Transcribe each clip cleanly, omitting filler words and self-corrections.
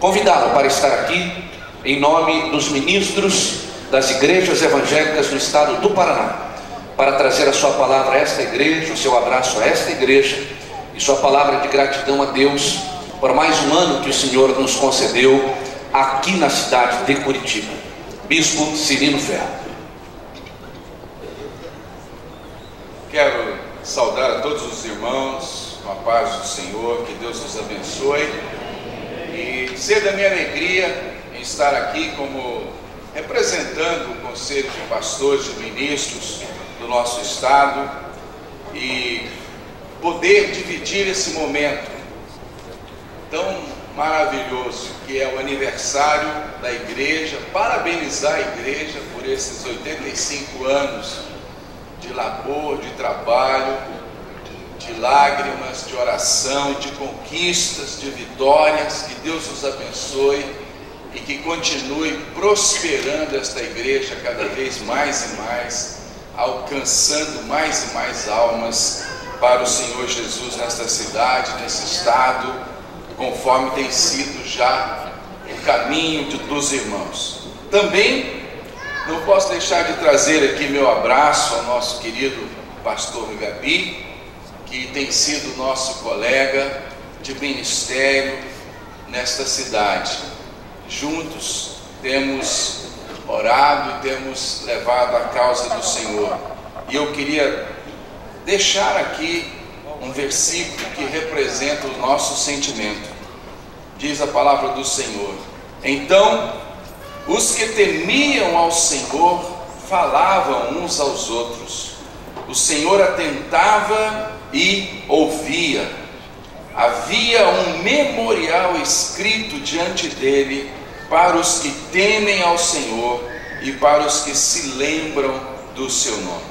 convidá-lo para estar aqui em nome dos ministros das igrejas evangélicas do estado do Paraná, para trazer a sua palavra a esta igreja, o seu abraço a esta igreja e sua palavra de gratidão a Deus por mais um ano que o Senhor nos concedeu aqui na cidade de Curitiba. Bispo Cirino Ferro. Quero saudar a todos os irmãos com a paz do Senhor, que Deus nos abençoe, e ser da minha alegria em estar aqui como representando o Conselho de Pastores e Ministros do nosso estado e poder dividir esse momento tão maravilhoso que é o aniversário da igreja, parabenizar a igreja por esses 85 anos de labor, de trabalho, de lágrimas, de oração, de conquistas, de vitórias. Que Deus nos abençoe e que continue prosperando esta igreja cada vez mais e mais, alcançando mais e mais almas para o Senhor Jesus nesta cidade, nesse estado, conforme tem sido já o caminho dos irmãos. Também não posso deixar de trazer aqui meu abraço ao nosso querido pastor Gabi, que tem sido nosso colega de ministério nesta cidade. Juntos temos orado e temos levado a causa do Senhor. E eu queria deixar aqui um versículo que representa o nosso sentimento. Diz a palavra do Senhor: então os que temiam ao Senhor falavam uns aos outros, o Senhor atentava e ouvia. Havia um memorial escrito diante dele para os que temem ao Senhor e para os que se lembram do seu nome.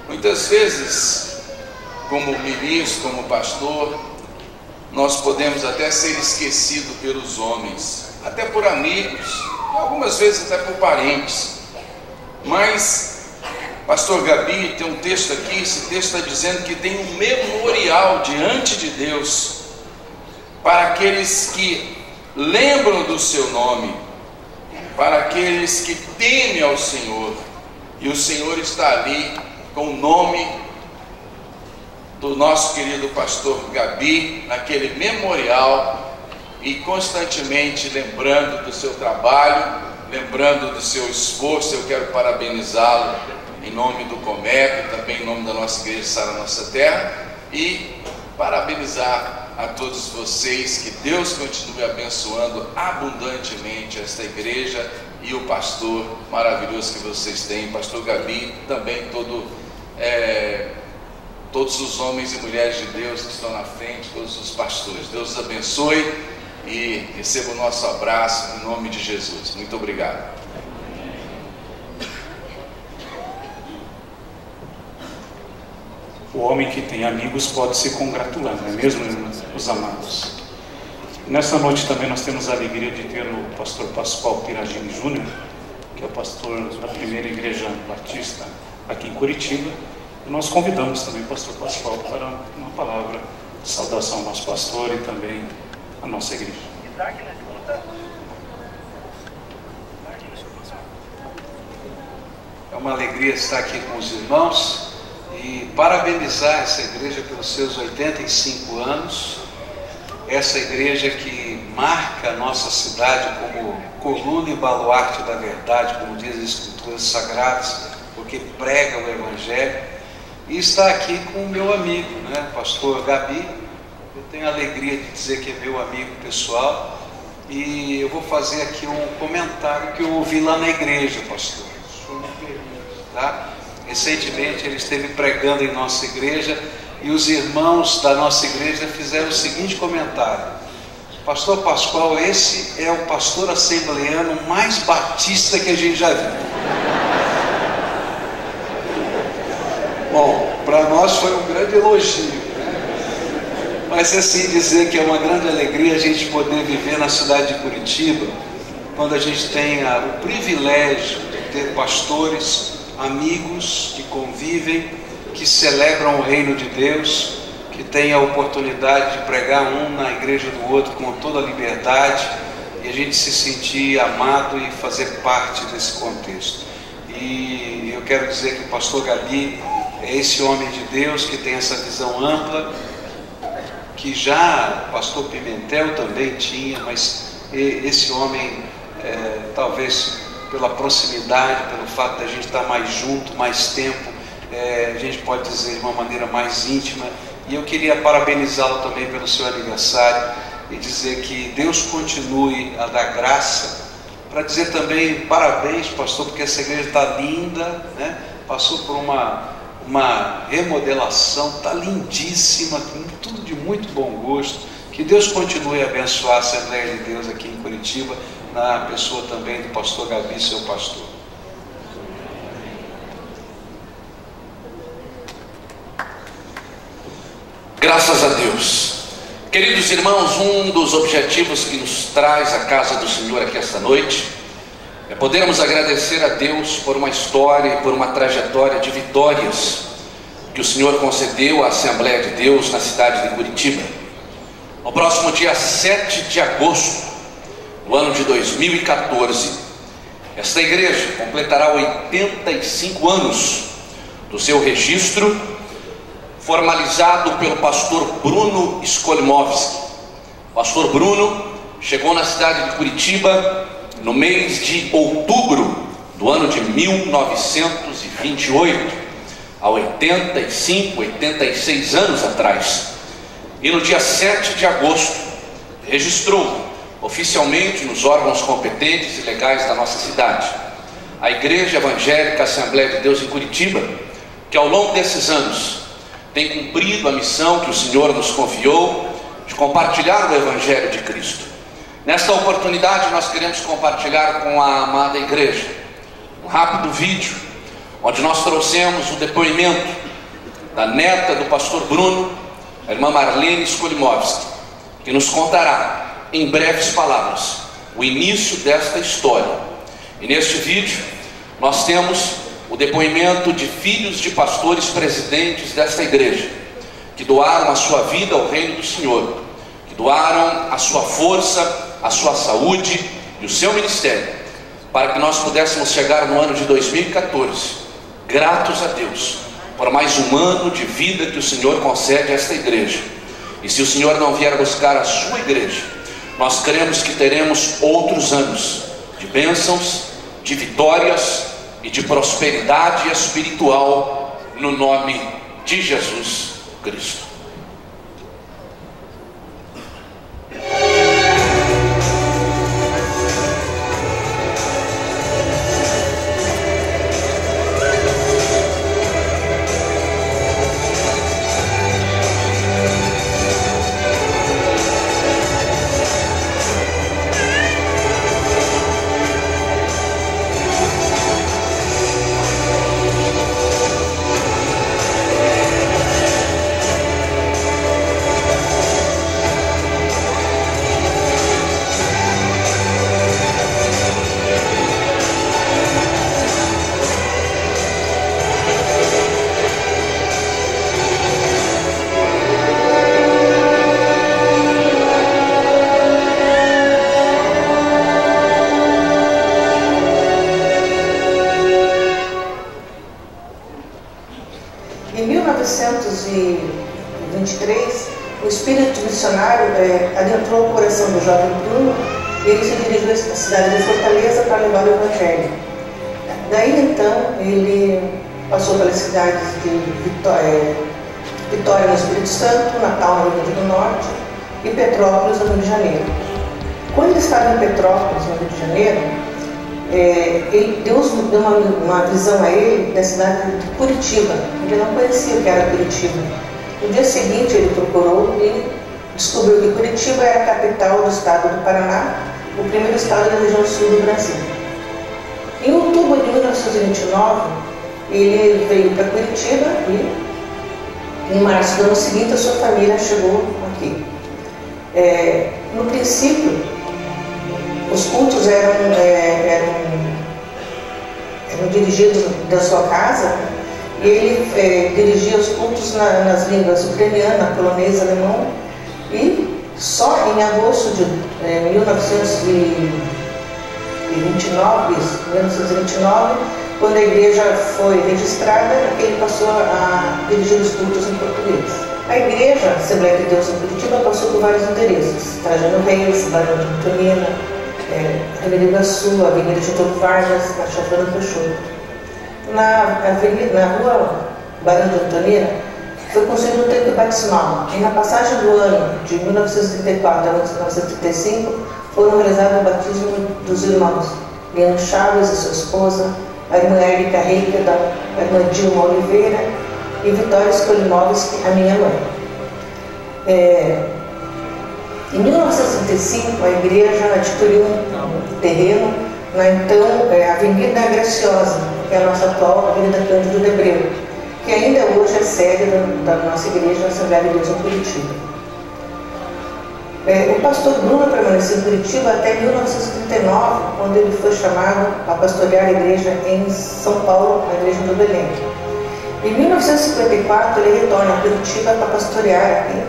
Muitas vezes, como ministro, como pastor, nós podemos até ser esquecidos pelos homens, até por amigos, algumas vezes até por parentes. Mas pastor Gabi tem um texto aqui, esse texto está dizendo que tem um memorial diante de Deus para aqueles que lembram do seu nome, para aqueles que temem ao Senhor. E o Senhor está ali com o nome do nosso querido pastor Gabi, naquele memorial, e constantemente lembrando do seu trabalho, lembrando do seu esforço. Eu quero parabenizá-lo em nome do Comep, também em nome da nossa igreja Sara Nossa Terra, e parabenizar a todos vocês. Que Deus continue abençoando abundantemente esta igreja e o pastor maravilhoso que vocês têm, pastor Gabi, também todos os homens e mulheres de Deus que estão na frente, todos os pastores. Deus os abençoe e receba o nosso abraço em nome de Jesus. Muito obrigado. O homem que tem amigos pode se congratular, não é mesmo, os amados? Nessa noite também nós temos a alegria de ter o pastor Pascoal Piragini Júnior, que é o pastor da primeira igreja batista aqui em Curitiba. E nós convidamos também o pastor Pascoal para uma palavra de saudação ao nosso pastor e também à nossa igreja. É uma alegria estar aqui com os irmãos e parabenizar essa igreja pelos seus 85 anos, essa igreja que marca a nossa cidade como coluna e baluarte da verdade, como diz as Escrituras Sagradas, porque prega o Evangelho, e está aqui com o meu amigo, pastor Gabi. Eu tenho a alegria de dizer que é meu amigo pessoal, e eu vou fazer aqui um comentário que eu ouvi lá na igreja, pastor. Tá? Recentemente ele esteve pregando em nossa igreja e os irmãos da nossa igreja fizeram o seguinte comentário: pastor Pascoal, esse é o pastor assembleano mais batista que a gente já viu. Bom, para nós foi um grande elogio, mas assim dizer que é uma grande alegria a gente poder viver na cidade de Curitiba, quando a gente tem o privilégio de ter pastores, amigos que convivem, que celebram o reino de Deus, que tem a oportunidade de pregar um na igreja do outro com toda a liberdade e a gente se sentir amado e fazer parte desse contexto. E eu quero dizer que o pastor Gabi é esse homem de Deus que tem essa visão ampla, que já o pastor Pimentel também tinha, mas esse homem, talvez pela proximidade, pelo fato de a gente estar mais junto, mais tempo, a gente pode dizer de uma maneira mais íntima. E eu queria parabenizá-lo também pelo seu aniversário e dizer que Deus continue a dar graça, para dizer também parabéns, pastor, porque essa igreja está linda, né? Passou por uma remodelação, está lindíssima, tudo de muito bom gosto. Que Deus continue a abençoar a Assembleia de Deus aqui em Curitiba, na pessoa também do pastor Gabi, seu pastor. Graças a Deus. Queridos irmãos, um dos objetivos que nos traz a casa do Senhor aqui esta noite é podermos agradecer a Deus por uma história e por uma trajetória de vitórias que o Senhor concedeu à Assembleia de Deus na cidade de Curitiba. No próximo dia 7 de agosto do ano de 2014, esta igreja completará 85 anos do seu registro formalizado pelo pastor Bruno Skolimowski. O pastor Bruno chegou na cidade de Curitiba no mês de outubro do ano de 1928, há 86 anos atrás. E no dia 7 de agosto registrou oficialmente nos órgãos competentes e legais da nossa cidade a Igreja Evangélica Assembleia de Deus em Curitiba, que ao longo desses anos tem cumprido a missão que o Senhor nos confiou de compartilhar o Evangelho de Cristo. Nesta oportunidade nós queremos compartilhar com a amada igreja um rápido vídeo, onde nós trouxemos o depoimento da neta do pastor Bruno, a irmã Marlene Skolimowski, que nos contará em breves palavras o início desta história. E neste vídeo nós temos o depoimento de filhos de pastores presidentes desta igreja, que doaram a sua vida ao reino do Senhor, que doaram a sua força, a sua saúde e o seu ministério, para que nós pudéssemos chegar no ano de 2014, gratos a Deus, por mais um ano de vida que o Senhor concede a esta igreja. E se o Senhor não vier buscar a sua igreja, nós cremos que teremos outros anos de bênçãos, de vitórias e de prosperidade espiritual, no nome de Jesus Cristo. Em 1923, o espírito missionário adentrou o coração do jovem Bruno e ele se dirigiu à cidade de Fortaleza para levar o Evangelho. Daí então ele passou pelas cidades de Vitória no Espírito Santo, Natal no Rio Grande do Norte e Petrópolis no Rio de Janeiro. Quando ele estava em Petrópolis no Rio de Janeiro, Deus deu uma visão a ele da cidade de Curitiba. Ele não conhecia o que era Curitiba. No dia seguinte ele procurou e descobriu que Curitiba é a capital do estado do Paraná, o primeiro estado da região sul do Brasil. Em outubro de 1929, ele veio para Curitiba e em março do ano seguinte a sua família chegou aqui. No princípio, os cultos eram dirigidos da sua casa E ele dirigia os cultos nas línguas ucraniana, polonês, alemão. E só em agosto de 1929, quando a igreja foi registrada, ele passou a dirigir os cultos em português. A igreja Assembleia de Deus em Curitiba passou por vários endereços: Trajano Reis, Barão de Antonina, Avenida Iguaçu, Avenida Getúlio Vargas, Machado Peixoto. Na rua Barão de Antonina foi construído um templo batismal, e na passagem do ano de 1934 a 1935 foram realizados o batismo dos irmãos Leandro Chaves e sua esposa, a irmã Érica Reika, a irmã Dilma Oliveira e Vitória Skolimovski, a minha mãe. Em 1965, a igreja adquiriu um terreno na então Avenida Graciosa, que é a nossa atual Avenida Cândido de Abreu, que ainda hoje é sede da nossa igreja, a Assembleia de Deus em Curitiba. O pastor Bruno permaneceu em Curitiba até 1939, quando ele foi chamado a pastorear a igreja em São Paulo, a igreja do Belém. Em 1954, ele retorna a Curitiba para pastorear aqui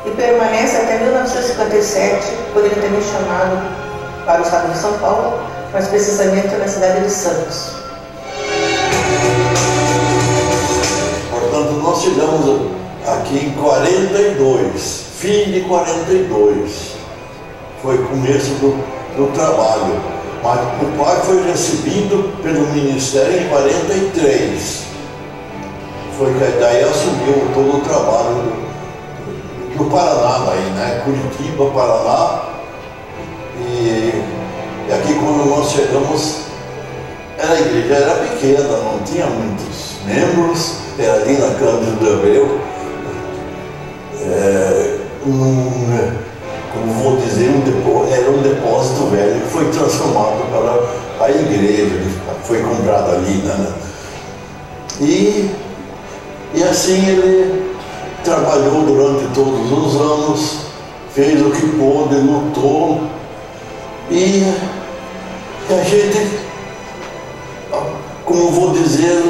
e permanece até 1957, quando ele também chamado para o estado de São Paulo, mais precisamente na cidade de Santos. Portanto, nós chegamos aqui em 42, fim de 42, foi o começo do trabalho. Mas o pai foi recebido pelo ministério em 43. Foi que daí assumiu todo o trabalho do Paraná, daí, né? Curitiba, Paraná. E aqui quando nós chegamos, a igreja era pequena, não tinha muitos membros, era ali na Cândido de Abreu. Como vou dizer, era um depósito velho que foi transformado para a igreja, foi comprado ali, né? E assim ele trabalhou durante todos os anos, fez o que pôde, lutou, e a gente, como vou dizer,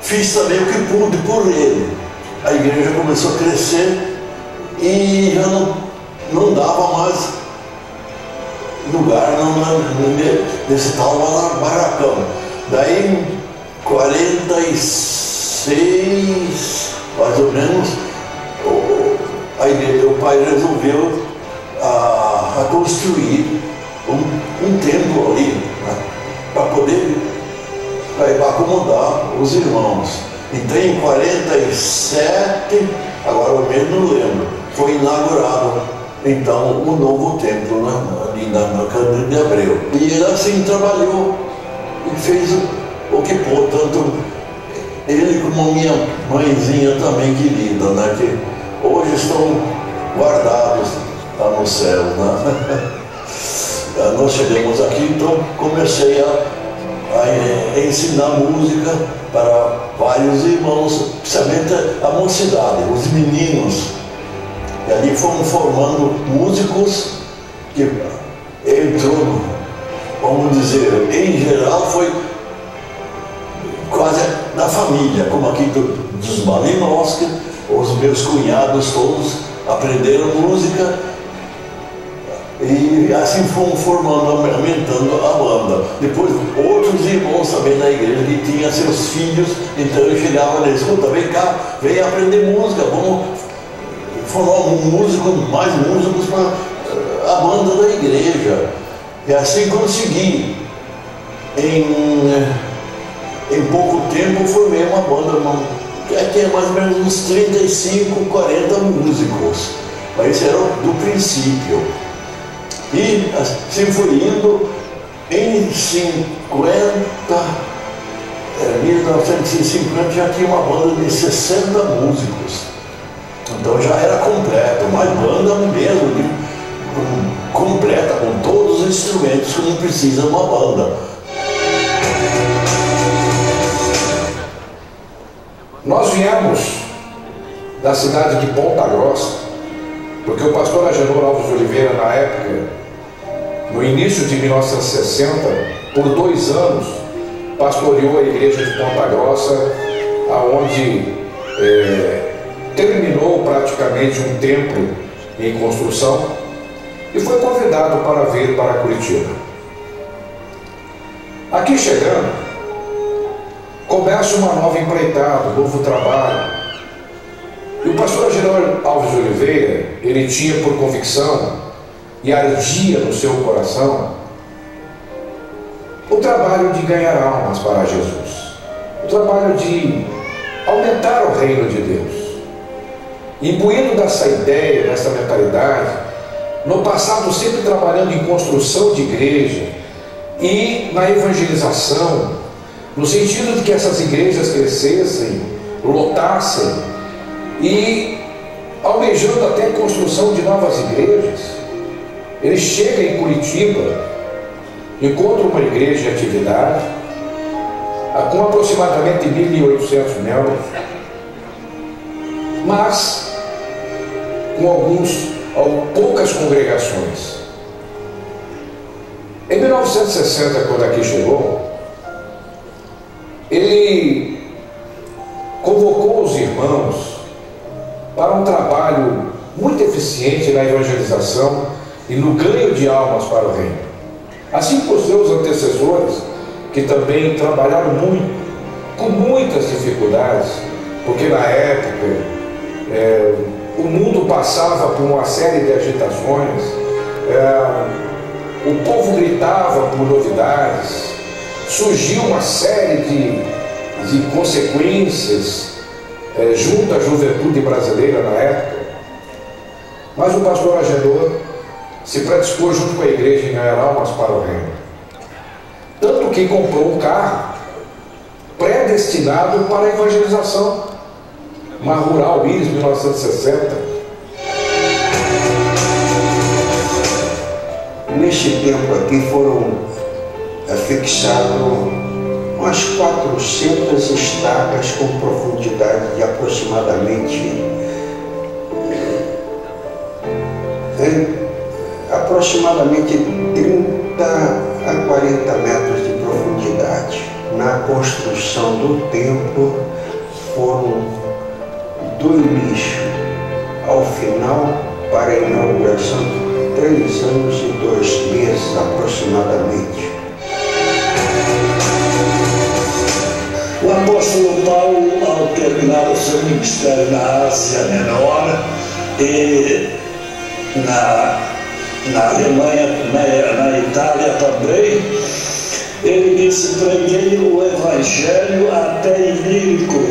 fiz também o que pude por ele. A igreja começou a crescer e já não dava mais lugar nesse tal barracão. Daí em 46, mais ou menos, o pai resolveu a construir um templo ali, né, para poder acomodar os irmãos. Então em 47, agora eu mesmo não lembro, foi inaugurado então o novo templo, né, ali na Cândido de Abreu. E ele assim trabalhou e fez o que pôde, tanto ele como a minha mãezinha também querida, né, que hoje estão guardados lá no céu, né? Nós chegamos aqui, então comecei a ensinar música para vários irmãos, principalmente a mocidade, os meninos. E ali fomos formando músicos que entrou, vamos dizer, em geral foi quase da família, como aqui dos Malinowski, os meus cunhados todos aprenderam música. E assim fomos formando, aumentando a banda. Depois outros irmãos também da igreja que tinham seus filhos, então eu chegava e escuta, vem cá, vem aprender música, vamos formar mais músicos para a banda da igreja. E assim consegui. Em pouco tempo formei uma banda que tinha mais ou menos uns 35, 40 músicos. Mas isso era do princípio. E assim foi indo. Em 1950 já tinha uma banda de 60 músicos. Então já era completo, uma banda mesmo, completa, com todos os instrumentos que não precisa uma banda. Nós viemos da cidade de Ponta Grossa, porque o pastor Agenor Alves de Oliveira, na época, no início de 1960, por 2 anos, pastoreou a igreja de Ponta Grossa, aonde terminou praticamente um templo em construção e foi convidado para vir para Curitiba. Aqui chegando, começa uma nova empreitada, um novo trabalho. E o pastor Agenor Alves de Oliveira, ele tinha por convicção e ardia no seu coração o trabalho de ganhar almas para Jesus, o trabalho de aumentar o reino de Deus. Imbuído dessa ideia, dessa mentalidade, no passado sempre trabalhando em construção de igreja e na evangelização, no sentido de que essas igrejas crescessem, lotassem e almejando até a construção de novas igrejas. Ele chega em Curitiba, encontra uma igreja em atividade, com aproximadamente 1.800 membros, mas com poucas congregações. Em 1960, quando aqui chegou, ele convocou os irmãos para um trabalho muito eficiente na evangelização e no ganho de almas para o reino. Assim como os seus antecessores, que também trabalharam muito, com muitas dificuldades, porque na época o mundo passava por uma série de agitações, o povo gritava por novidades, surgiu uma série de consequências junto à juventude brasileira na época. Mas o pastor Agenor se predispôs junto com a igreja em ganhar almas para o reino. Tanto que comprou um carro predestinado para a evangelização, uma Rural Iris 1960. Neste tempo aqui foram fixadas umas 400 estacas com profundidade de aproximadamente 30 a 40 metros de profundidade. Na construção do templo foram do início ao final, para a inauguração, 3 anos e 2 meses aproximadamente. O apóstolo Paulo, ao terminar o seu ministério na Ásia Menor e na Alemanha, na Itália também, ele disse: preguei o Evangelho até Ilírico,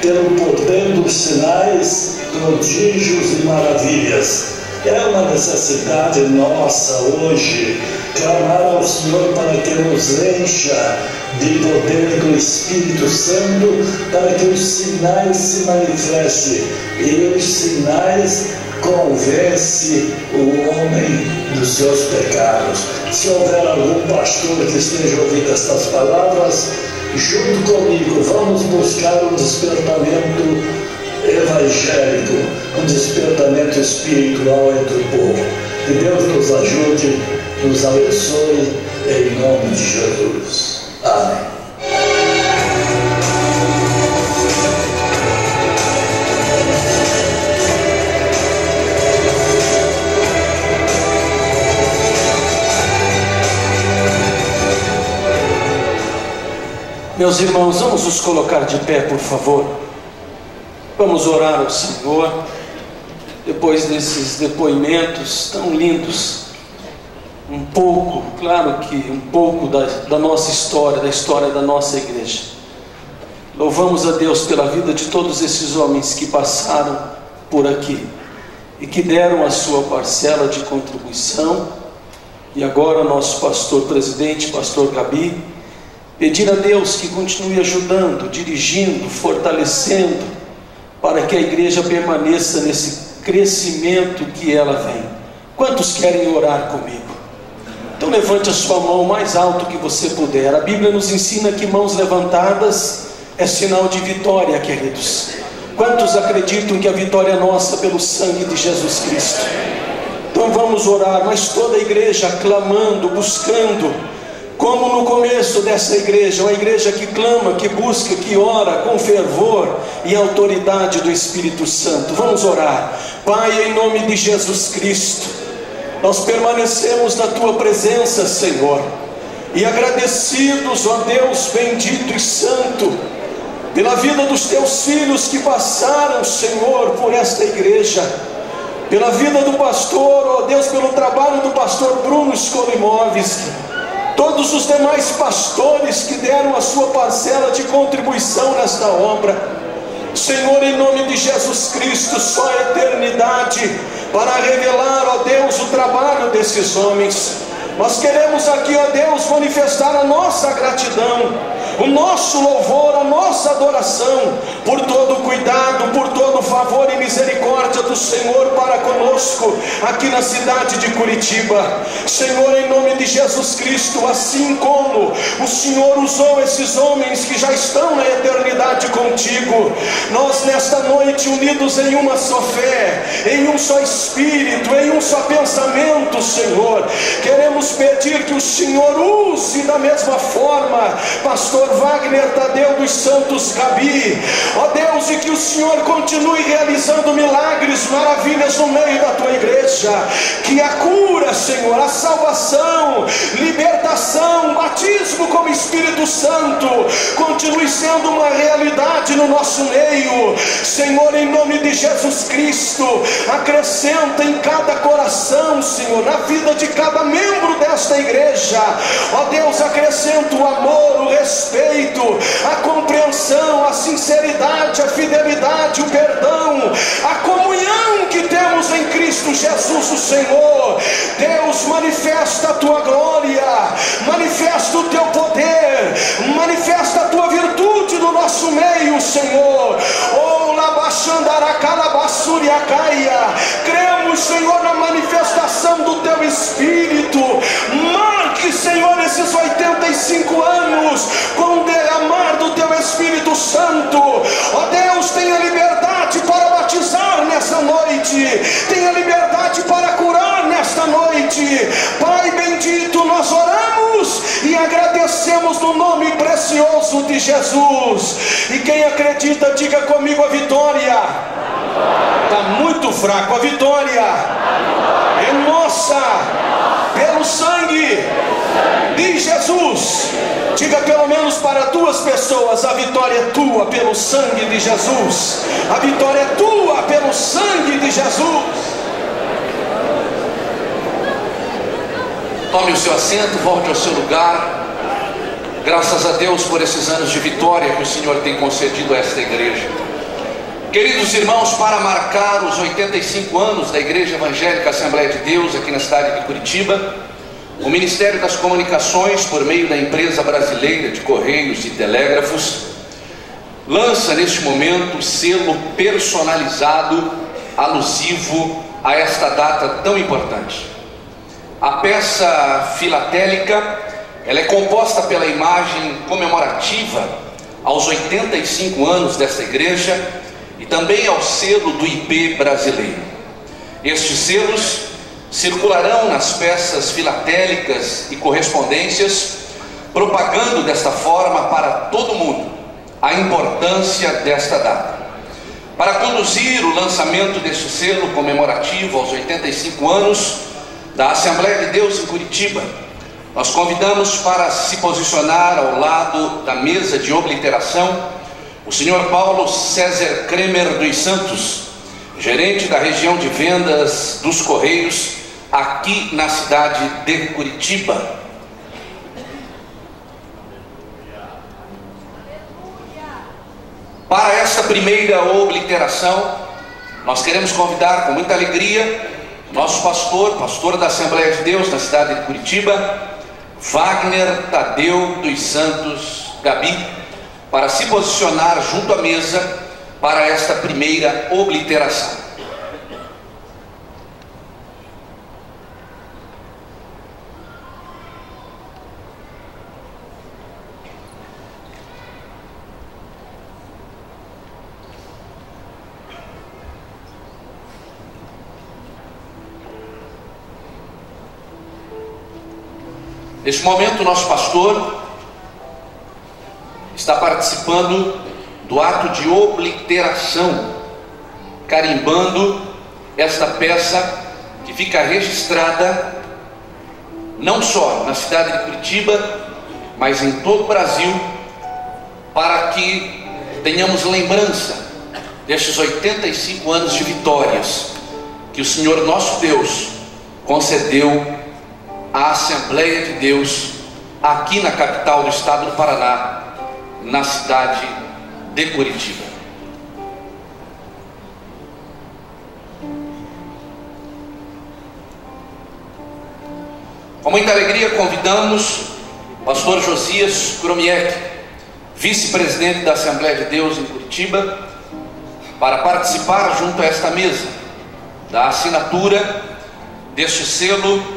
pelo poder dos sinais, prodígios e maravilhas. É uma necessidade nossa hoje clamar ao Senhor para que nos encha de poder do Espírito Santo, para que os sinais se manifestem, e os sinais convence o homem dos seus pecados. Se houver algum pastor que esteja ouvindo estas palavras, junto comigo, vamos buscar um despertamento evangélico, um despertamento espiritual entre o povo. Que Deus nos ajude, nos abençoe, em nome de Jesus. Amém. Meus irmãos, vamos nos colocar de pé, por favor. Vamos orar ao Senhor, depois desses depoimentos tão lindos. Um pouco, claro que um pouco da nossa história, da história da nossa igreja. Louvamos a Deus pela vida de todos esses homens que passaram por aqui e que deram a sua parcela de contribuição. E agora nosso pastor presidente, pastor Gabi, pedir a Deus que continue ajudando, dirigindo, fortalecendo, para que a igreja permaneça nesse crescimento que ela vem. Quantos querem orar comigo? Então levante a sua mão mais alto que você puder. A Bíblia nos ensina que mãos levantadas é sinal de vitória, queridos. Quantos acreditam que a vitória é nossa pelo sangue de Jesus Cristo? Então vamos orar, mas toda a igreja clamando, buscando, como no começo dessa igreja, uma igreja que clama, que busca, que ora com fervor e autoridade do Espírito Santo. Vamos orar. Pai, em nome de Jesus Cristo, nós permanecemos na Tua presença, Senhor, e agradecidos, ó Deus bendito e santo, pela vida dos Teus filhos que passaram, Senhor, por esta igreja, pela vida do pastor, ó Deus, pelo trabalho do pastor Bruno Skolimovski, todos os demais pastores que deram a sua parcela de contribuição nesta obra. Senhor, em nome de Jesus Cristo, só a eternidade para revelar, ó Deus, o trabalho desses homens. Nós queremos aqui, ó Deus, manifestar a nossa gratidão, o nosso louvor, a nossa adoração, por todo o cuidado, por todo o favor e misericórdia do Senhor para conosco, aqui na cidade de Curitiba. Senhor, em nome de Jesus Cristo, assim como o Senhor usou esses homens que já estão na eternidade contigo, nós nesta noite, unidos em uma só fé, em um só espírito, em um só pensamento, Senhor, queremos pedir que o Senhor use da mesma forma pastor Wagner Tadeu dos Santos Gabi, ó Deus, e que o Senhor continue realizando milagres, maravilhas no meio da tua igreja, que a cura, Senhor, a salvação, libertação, batismo com o Espírito Santo continue sendo uma realidade no nosso meio. Senhor, em nome de Jesus Cristo, acrescenta em cada coração, Senhor, na vida de cada membro desta igreja, ó Deus, acrescenta o amor, o respeito, a compreensão, a sinceridade, a fidelidade, o perdão, a comunhão que temos em Cristo Jesus o Senhor. Deus, manifesta a tua glória, manifesta o teu poder, manifesta a tua virtude no nosso meio, Senhor. Oh, labachandarakalabasuriacaia, cremos, Senhor, na manifestação do teu Espírito. Marque, Senhor, esses 85 anos com o derramar do teu Espírito Santo. Ó Deus, tenha liberdade para batizar nessa noite, tenha liberdade para curar nesta noite. Pai bendito, nós oramos e agradecemos no nome precioso de Jesus. E quem acredita, diga comigo: a vitória está muito fraco. A vitória é nossa pelo sangue de Jesus. Diga pelo menos para 2 pessoas: a vitória é tua pelo sangue de Jesus. A vitória é tua pelo sangue de Jesus. Tome o seu assento, volte ao seu lugar. Graças a Deus por esses anos de vitória que o Senhor tem concedido a esta igreja. Queridos irmãos, para marcar os 85 anos da Igreja Evangélica Assembleia de Deus aqui na cidade de Curitiba, o Ministério das Comunicações, por meio da Empresa Brasileira de Correios e Telégrafos, lança neste momento o selo personalizado alusivo a esta data tão importante. A peça filatélica, ela é composta pela imagem comemorativa aos 85 anos desta igreja e também ao selo do IP brasileiro. Estes selos circularão nas peças filatélicas e correspondências, propagando desta forma para todo mundo a importância desta data. Para conduzir o lançamento deste selo comemorativo aos 85 anos da Assembleia de Deus em Curitiba, nós convidamos para se posicionar ao lado da mesa de obliteração o senhor Paulo César Kremer dos Santos, gerente da região de vendas dos Correios aqui na cidade de Curitiba. Para esta primeira obliteração, nós queremos convidar com muita alegria nosso pastor da Assembleia de Deus na cidade de Curitiba, Wagner Tadeu dos Santos Gabi, para se posicionar junto à mesa para esta primeira obliteração. Neste momento, o nosso pastor está participando do ato de obliteração, carimbando esta peça que fica registrada não só na cidade de Curitiba, mas em todo o Brasil, para que tenhamos lembrança destes 85 anos de vitórias que o Senhor nosso Deus concedeu à Assembleia de Deus aqui na capital do estado do Paraná, na cidade de Curitiba. Com muita alegria convidamos o pastor Josias Kromiek, vice-presidente da Assembleia de Deus em Curitiba, para participar junto a esta mesa da assinatura deste selo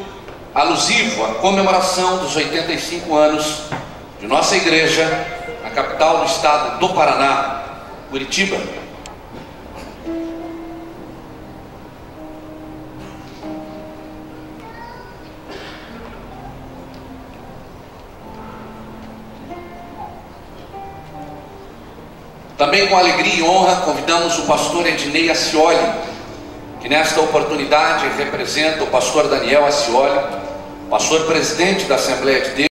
alusivo à comemoração dos 85 anos de nossa igreja na capital do estado do Paraná, Curitiba. Também com alegria e honra convidamos o pastor Ednei Acioli, que nesta oportunidade representa o pastor Daniel Acioli, pastor presidente da Assembleia de Deus.